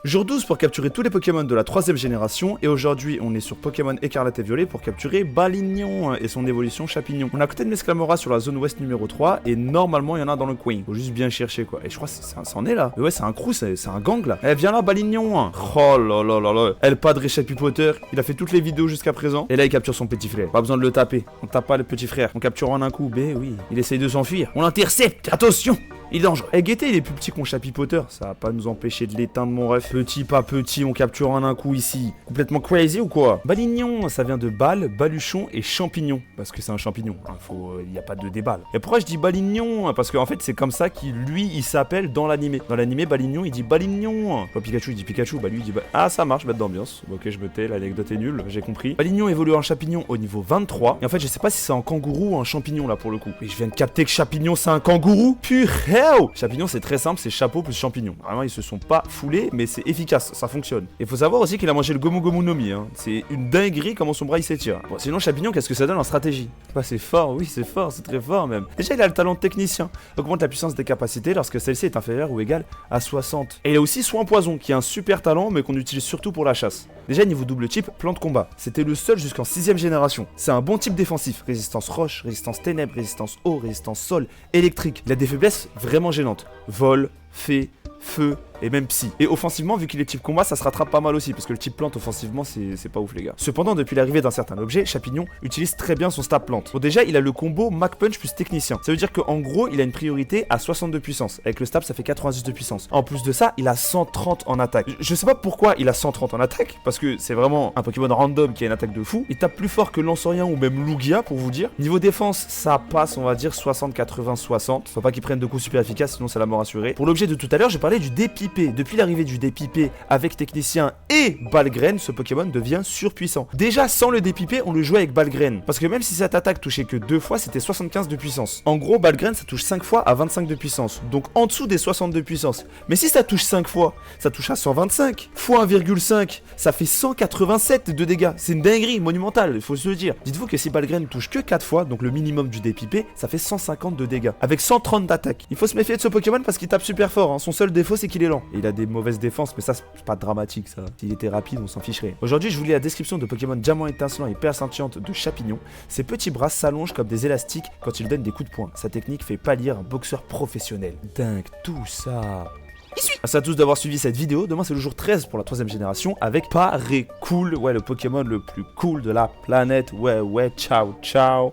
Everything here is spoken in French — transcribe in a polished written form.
Jour 12 pour capturer tous les Pokémon de la 3ème génération, et aujourd'hui on est sur Pokémon Écarlate et Violet pour capturer Balignon et son évolution Chapignon. On est à côté de Mesclamora sur la zone ouest numéro 3, et normalement il y en a dans le coin. Faut juste bien chercher quoi. Et je crois que c'en est là. Mais ouais, c'est un crew, c'est un gang là. Eh, viens là Balignon. Oh là là là là. Elle pas de Chappy Potter, il a fait toutes les vidéos jusqu'à présent. Et là il capture son petit frère. Pas besoin de le taper. On tape pas le petit frère. On capture en un coup. Ben oui, il essaye de s'enfuir. On l'intercepte. Attention! Il est dangereux. Eh, guettez, il est plus petit qu'on Chappy Potter. Ça va pas nous empêcher de l'éteindre, mon ref. Petit, pas petit, on capture en un coup ici. Complètement crazy ou quoi? Balignon, ça vient de balle, baluchon et champignon. Parce que c'est un champignon. Il y a pas de déballe. Et pourquoi je dis Balignon? Parce qu'en fait, c'est comme ça qu'il, lui, il s'appelle dans l'animé. Dans l'animé, Balignon, il dit Balignon. Quand Pikachu, il dit Pikachu. Bah, lui, il dit Ah, ça marche, bête d'ambiance. Ok, je me tais, l'anecdote est nulle, j'ai compris. Balignon évolue en champignon au niveau 23. Et en fait, je sais pas si c'est un kangourou ou un champignon là pour le coup. Mais je viens de capter que champignon, c'est un kangourou. Purée! Champignon, c'est très simple, c'est chapeau plus champignon. Vraiment, ils se sont pas foulés, mais c'est efficace, ça fonctionne. Et faut savoir aussi qu'il a mangé le Gomu Gomu no Mi, hein. C'est une dinguerie comment son bras il s'étire. Bon, sinon, champignon, qu'est-ce que ça donne en stratégie? Bah, c'est fort, oui, c'est fort, c'est très fort même. Déjà, il a le talent de technicien. Augmente la puissance des capacités lorsque celle-ci est inférieure ou égale à 60. Et il a aussi soin poison, qui est un super talent, mais qu'on utilise surtout pour la chasse. Déjà, niveau double type, plante combat. C'était le seul jusqu'en 6ème génération. C'est un bon type défensif. Résistance roche, résistance ténèbres, résistance eau, résistance sol, électrique. Il a des faiblesses vraiment gênantes. Vol, fée, feu et même psy. Et offensivement, vu qu'il est type combat, ça se rattrape pas mal aussi, parce que le type plante offensivement, c'est pas ouf les gars. Cependant, depuis l'arrivée d'un certain objet, Chapignon utilise très bien son stab plante. Bon, déjà, il a le combo Mac Punch plus technicien. Ça veut dire qu'en gros, il a une priorité à 60 de puissance. Avec le stab, ça fait 90 de puissance. En plus de ça, il a 130 en attaque. Je sais pas pourquoi il a 130 en attaque, parce que c'est vraiment un Pokémon random qui a une attaque de fou. Il tape plus fort que Lanceurien ou même Lugia, pour vous dire. Niveau défense, ça passe, on va dire 60, 80, 60. Faut pas qu'il prenne de coups super efficaces, sinon c'est la mort assurée. Pour l'objet de tout à l'heure, j'ai parlé du dépipé. Depuis l'arrivée du dépipé avec technicien et Balgraine, ce Pokémon devient surpuissant. Déjà, sans le dépipé, on le jouait avec Balgraine. Parce que même si cette attaque touchait que 2 fois, c'était 75 de puissance. En gros, Balgraine, ça touche 5 fois à 25 de puissance. Donc en dessous des 60 de puissance. Mais si ça touche 5 fois, ça touche à 125. Fois 1,5, ça fait 187 de dégâts. C'est une dinguerie monumentale, il faut se le dire. Dites-vous que si Balgraine touche que 4 fois, donc le minimum du dépipé, ça fait 150 de dégâts. Avec 130 d'attaque. Il faut se méfier de ce Pokémon parce qu'il tape super fort. Hein. Son seul défaut, c'est qu'il est lent. Et il a des mauvaises défense, mais ça c'est pas dramatique ça. S'il était rapide, on s'en ficherait. Aujourd'hui, je vous lis la description de Pokémon Diamant étincelant et Perle scintillante de Chapignon. Ses petits bras s'allongent comme des élastiques quand il donne des coups de poing. Sa technique fait pâlir un boxeur professionnel. Dingue, tout ça. Merci à tous d'avoir suivi cette vidéo. Demain c'est le jour 13 pour la 3ème génération avec Parécool, ouais, le Pokémon le plus cool de la planète. Ouais, ciao, ciao.